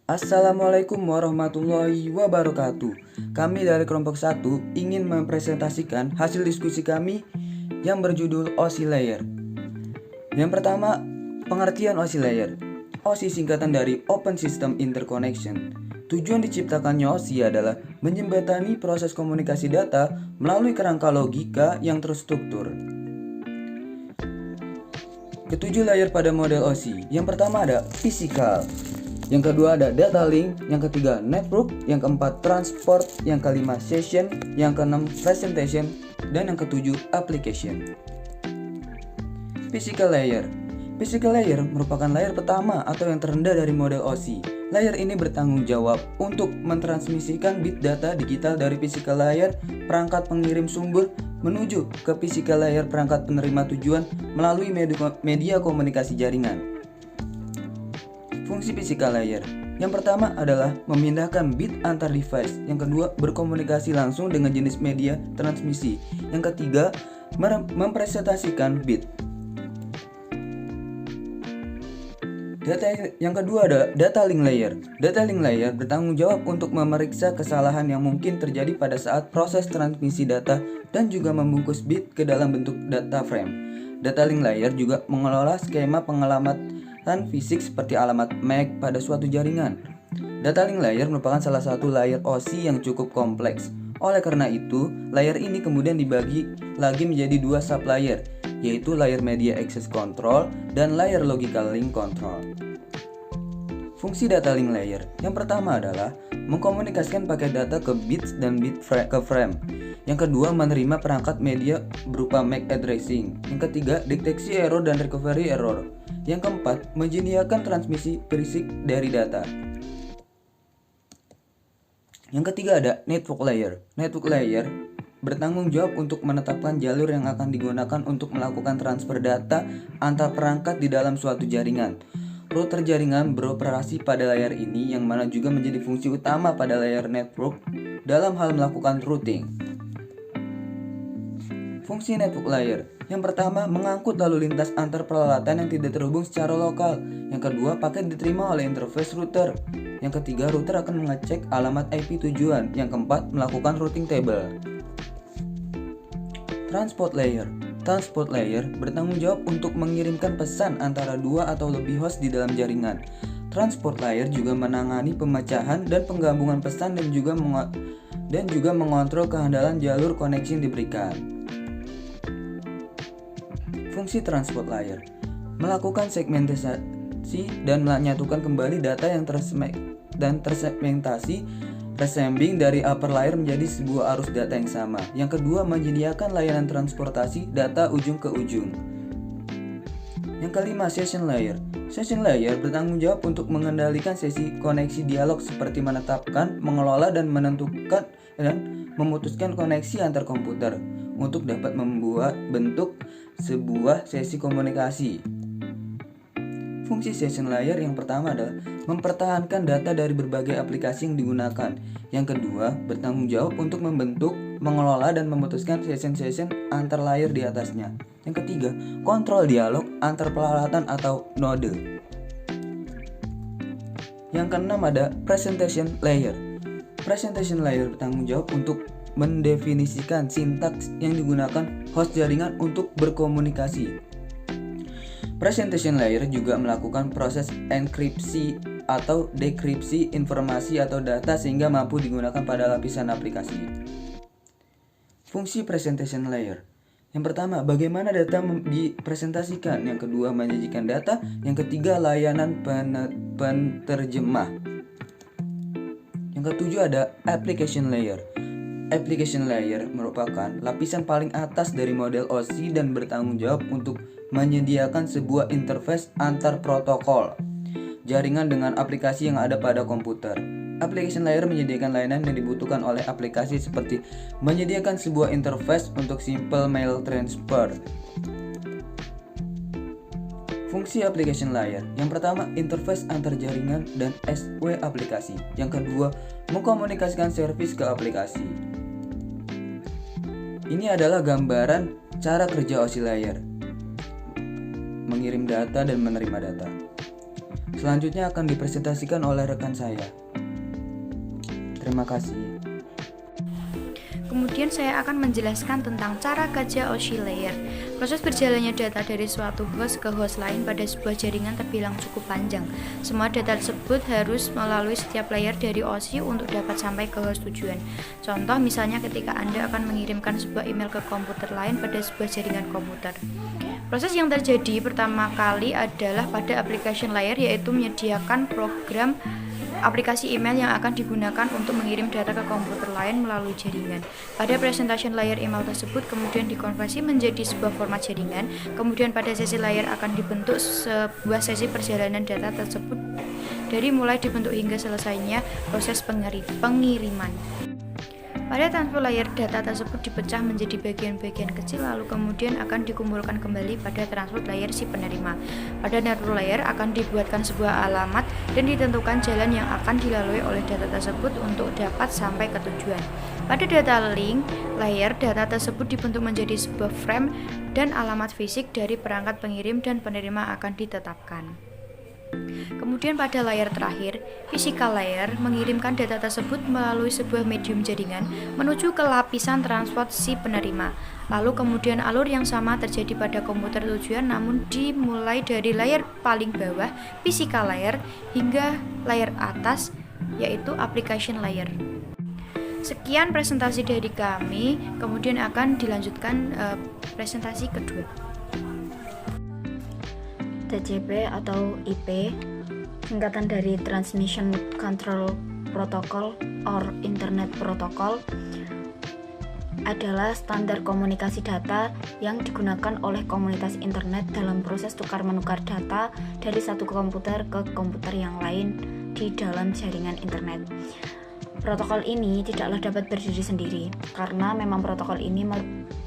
Assalamualaikum warahmatullahi wabarakatuh. Kami dari kelompok 1 ingin mempresentasikan hasil diskusi kami yang berjudul OSI Layer. Yang pertama, pengertian OSI Layer. OSI singkatan dari Open System Interconnection. Tujuan diciptakannya OSI adalah menjembatani proses komunikasi data melalui kerangka logika yang terstruktur. Ketujuh layer pada model OSI. Yang pertama ada physical, yang kedua ada data link, yang ketiga network, yang keempat transport, yang kelima session, yang keenam presentation, dan yang ketujuh application. Physical layer. Physical layer merupakan layer pertama atau yang terendah dari model OSI. Layer ini bertanggung jawab untuk mentransmisikan bit data digital dari physical layer perangkat pengirim sumber menuju ke physical layer perangkat penerima tujuan melalui media komunikasi jaringan. Fungsi physical layer. Yang pertama adalah memindahkan bit antar device. Yang kedua, berkomunikasi langsung dengan jenis media transmisi. Yang ketiga, mempresentasikan bit. Yang kedua ada data link layer. Data link layer bertanggung jawab untuk memeriksa kesalahan yang mungkin terjadi pada saat proses transmisi data dan juga membungkus bit ke dalam bentuk data frame. Data link layer juga mengelola skema pengelamatan fisik seperti alamat MAC pada suatu jaringan. Data link layer merupakan salah satu layer OSI yang cukup kompleks. Oleh karena itu, layer ini kemudian dibagi lagi menjadi dua sublayer, yaitu layer media access control dan layer logical link control. Fungsi data link layer yang pertama adalah mengkomunikasikan paket data ke bits dan bit ke frame. Yang kedua, menerima perangkat media berupa MAC addressing. Yang ketiga, deteksi error dan recovery error. Yang keempat, menyediakan transmisi berisik dari data. Yang ketiga ada network layer. Network layer bertanggung jawab untuk menetapkan jalur yang akan digunakan untuk melakukan transfer data antar perangkat di dalam suatu jaringan. Router jaringan beroperasi pada layar ini yang mana juga menjadi fungsi utama pada layar network dalam hal melakukan routing. Fungsi network layer. Yang pertama, mengangkut lalu lintas antar peralatan yang tidak terhubung secara lokal. Yang kedua, paket diterima oleh interface router. Yang ketiga, router akan mengecek alamat IP tujuan. Yang keempat, melakukan routing table. Transport layer. Transport layer bertanggung jawab untuk mengirimkan pesan antara dua atau lebih host di dalam jaringan. Transport layer juga menangani pemecahan dan penggabungan pesan dan juga mengontrol kehandalan jalur koneksi yang diberikan. Fungsi transport layer melakukan segmentasi dan menyatukan kembali data yang tersegmentasi resembling dari upper layer menjadi sebuah arus data yang sama. Yang kedua, menyediakan layanan transportasi data ujung ke ujung. Yang kelima, session layer. Session layer bertanggung jawab untuk mengendalikan sesi koneksi dialog seperti menetapkan, mengelola dan menentukan dan memutuskan koneksi antar komputer untuk dapat membuat bentuk sebuah sesi komunikasi. Fungsi session layer yang pertama adalah mempertahankan data dari berbagai aplikasi yang digunakan. Yang kedua, bertanggung jawab untuk membentuk, mengelola dan memutuskan session-session antar layer di atasnya. Yang ketiga, kontrol dialog antar peralatan atau node. Yang keenam ada presentation layer. Presentation layer bertanggung jawab untuk mendefinisikan sintaks yang digunakan host jaringan untuk berkomunikasi. Presentation layer juga melakukan proses enkripsi atau dekripsi informasi atau data sehingga mampu digunakan pada lapisan aplikasi. Fungsi presentation layer. Yang pertama, bagaimana data dipresentasikan. Yang kedua, menyajikan data. Yang ketiga, layanan penerjemah. Yang ketujuh ada application layer. Application layer merupakan lapisan paling atas dari model OSI dan bertanggung jawab untuk menyediakan sebuah interface antar protokol jaringan dengan aplikasi yang ada pada komputer. Application layer menyediakan layanan yang dibutuhkan oleh aplikasi seperti menyediakan sebuah interface untuk simple mail transfer. Fungsi application layer. Yang pertama, interface antar jaringan dan SW aplikasi. Yang kedua, mengkomunikasikan service ke aplikasi. Ini adalah gambaran cara kerja OSI layer. Mengirim data dan menerima data. Selanjutnya akan dipresentasikan oleh rekan saya. Terima kasih. Kemudian saya akan menjelaskan tentang cara kerja OSI layer. Proses berjalannya data dari suatu host ke host lain pada sebuah jaringan terbilang cukup panjang. Semua data tersebut harus melalui setiap layer dari OSI untuk dapat sampai ke host tujuan. Contoh misalnya ketika Anda akan mengirimkan sebuah email ke komputer lain pada sebuah jaringan komputer. Proses yang terjadi pertama kali adalah pada application layer, yaitu menyediakan program aplikasi email yang akan digunakan untuk mengirim data ke komputer lain melalui jaringan. Pada presentation layer email tersebut kemudian dikonversi menjadi sebuah format jaringan. Kemudian pada sesi layer akan dibentuk sebuah sesi perjalanan data tersebut dari mulai dibentuk hingga selesainya proses pengiriman. Pada transfer layer, data tersebut dipecah menjadi bagian-bagian kecil lalu kemudian akan dikumpulkan kembali pada transfer layer si penerima. Pada network layer akan dibuatkan sebuah alamat dan ditentukan jalan yang akan dilalui oleh data tersebut untuk dapat sampai ke tujuan. Pada data link layer, data tersebut dibentuk menjadi sebuah frame dan alamat fisik dari perangkat pengirim dan penerima akan ditetapkan. Kemudian pada layer terakhir, physical layer mengirimkan data tersebut melalui sebuah medium jaringan menuju ke lapisan transport si penerima. Lalu kemudian alur yang sama terjadi pada komputer tujuan, namun dimulai dari layer paling bawah, physical layer, hingga layer atas, yaitu application layer. Sekian presentasi dari kami, kemudian akan dilanjutkan presentasi kedua. TCP atau IP, singkatan dari Transmission Control Protocol or Internet Protocol, adalah standar komunikasi data yang digunakan oleh komunitas internet dalam proses tukar-menukar data dari satu komputer ke komputer yang lain di dalam jaringan internet. Protokol ini tidaklah dapat berdiri sendiri, karena memang protokol ini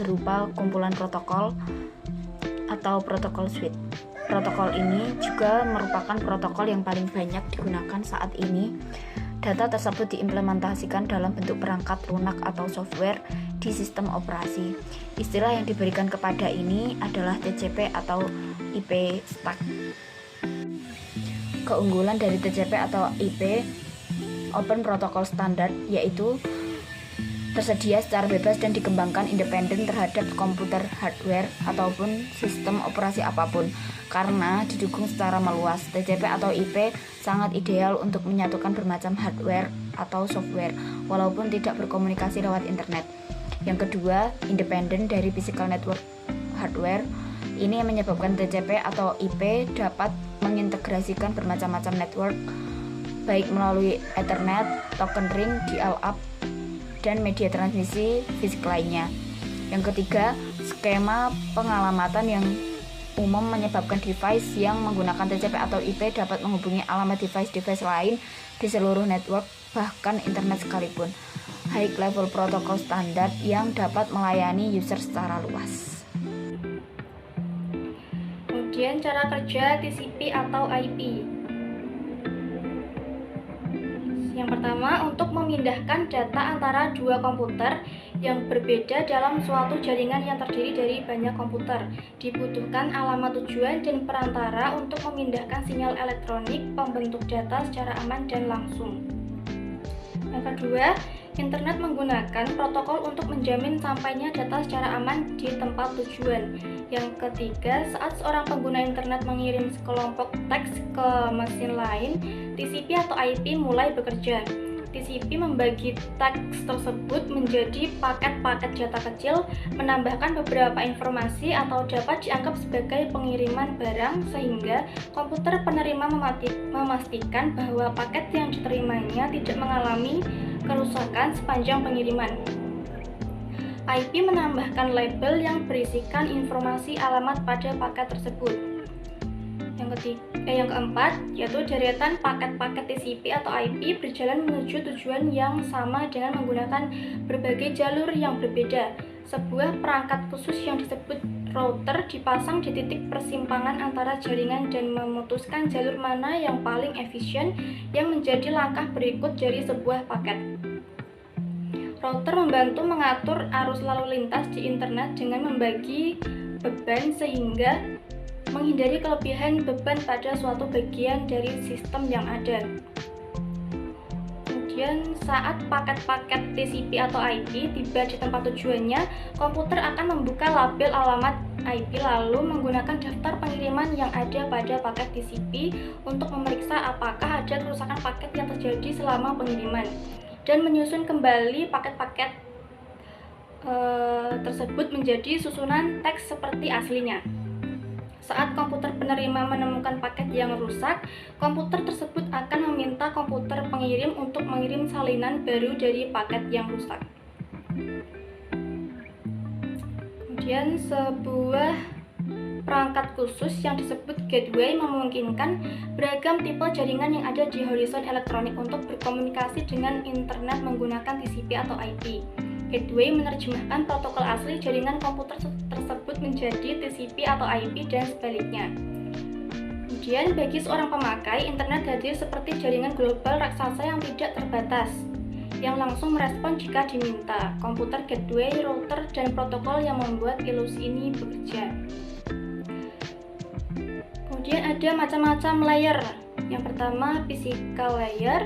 berupa kumpulan protokol atau protokol suite. Protokol ini juga merupakan protokol yang paling banyak digunakan saat ini. Data tersebut diimplementasikan dalam bentuk perangkat lunak atau software di sistem operasi. Istilah yang diberikan kepada ini adalah TCP atau IP stack. Keunggulan dari TCP atau IP Open Protocol Standard yaitu tersedia secara bebas dan dikembangkan independen terhadap komputer hardware ataupun sistem operasi apapun. Karena didukung secara meluas, TCP atau IP sangat ideal untuk menyatukan bermacam hardware atau software, walaupun tidak berkomunikasi lewat internet. Yang kedua, independen dari physical network hardware. Ini yang menyebabkan TCP atau IP dapat mengintegrasikan bermacam-macam network, baik melalui Ethernet, token ring, dial-up, dan media transmisi fisik lainnya. Yang ketiga, skema pengalamatan yang umum menyebabkan device yang menggunakan TCP atau IP dapat menghubungi alamat device-device lain di seluruh network, bahkan internet sekalipun. High level protocol standar yang dapat melayani user secara luas. Kemudian cara kerja TCP atau IP. Yang pertama, untuk memindahkan data antara dua komputer yang berbeda dalam suatu jaringan yang terdiri dari banyak komputer, dibutuhkan alamat tujuan dan perantara untuk memindahkan sinyal elektronik pembentuk data secara aman dan langsung. Yang kedua, internet menggunakan protokol untuk menjamin sampainya data secara aman di tempat tujuan. Yang ketiga, saat seorang pengguna internet mengirim sekelompok teks ke mesin lain, TCP atau IP mulai bekerja. TCP membagi teks tersebut menjadi paket-paket data kecil, menambahkan beberapa informasi atau dapat dianggap sebagai pengiriman barang sehingga komputer penerima memastikan bahwa paket yang diterimanya tidak mengalami kerusakan sepanjang pengiriman. IP menambahkan label yang berisikan informasi alamat pada paket tersebut. Yang keempat, yaitu deretan paket-paket TCP atau IP berjalan menuju tujuan yang sama dengan menggunakan berbagai jalur yang berbeda. Sebuah perangkat khusus yang disebut router dipasang di titik persimpangan antara jaringan dan memutuskan jalur mana yang paling efisien yang menjadi langkah berikut dari sebuah paket. Router membantu mengatur arus lalu lintas di internet dengan membagi beban sehingga menghindari kelebihan beban pada suatu bagian dari sistem yang ada. Kemudian saat paket-paket TCP atau IP tiba di tempat tujuannya, komputer akan membuka label alamat IP lalu menggunakan daftar pengiriman yang ada pada paket TCP untuk memeriksa apakah ada kerusakan paket yang terjadi selama pengiriman dan menyusun kembali paket-paket tersebut menjadi susunan teks seperti aslinya. Saat komputer penerima menemukan paket yang rusak, komputer tersebut akan meminta komputer pengirim untuk mengirim salinan baru dari paket yang rusak. Kemudian sebuah perangkat khusus yang disebut gateway memungkinkan beragam tipe jaringan yang ada di horizon elektronik untuk berkomunikasi dengan internet menggunakan TCP atau IP. Gateway menerjemahkan protokol asli jaringan komputer tersebut menjadi TCP atau IP dan sebaliknya. Kemudian bagi seorang pemakai, internet hadir seperti jaringan global raksasa yang tidak terbatas, yang langsung merespon jika diminta. Komputer, gateway, router, dan protokol yang membuat ilusi ini bekerja. Kemudian ada macam-macam layer. Yang pertama physical layer,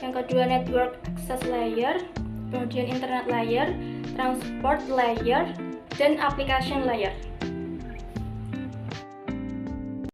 yang kedua network access layer, kemudian internet layer, transport layer, dan application layer.